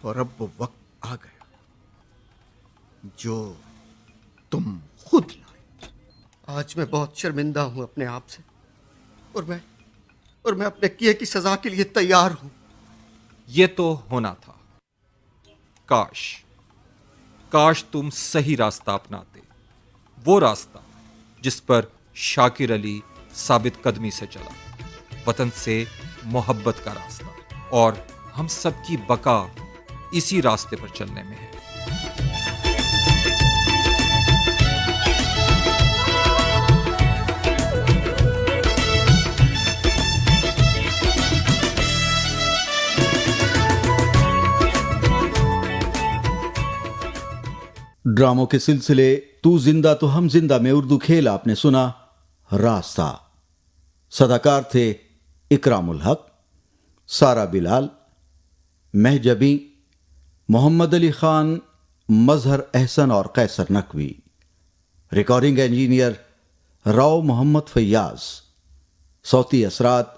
اور اب وہ وقت آ گیا جو تم خود لائے۔ آج میں بہت شرمندہ ہوں اپنے آپ سے، اور میں اپنے کیے کی سزا کے لیے تیار ہوں۔ یہ تو ہونا تھا۔ کاش تم صحیح راستہ اپناتے، وہ راستہ جس پر شاکر علی ثابت قدمی سے چلا، وطن سے محبت کا راستہ، اور ہم سب کی بقا اسی راستے پر چلنے میں ہے۔ ڈراموں کے سلسلے تو زندہ تو ہم زندہ میں اردو کھیل آپ نے سنا راستہ۔ صداکار تھے اکرام الحق، سارا بلال، مہجبی، محمد علی خان، مظہر احسن اور قیصر نقوی۔ ریکارڈنگ انجینئر راؤ محمد فیاض، صوتی اثرات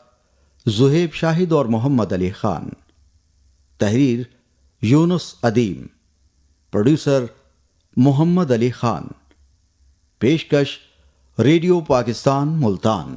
زہیب شاہد اور محمد علی خان، تحریر یونس ادیم، پروڈیوسر محمد علی خان، پیشکش ریڈیو پاکستان ملتان۔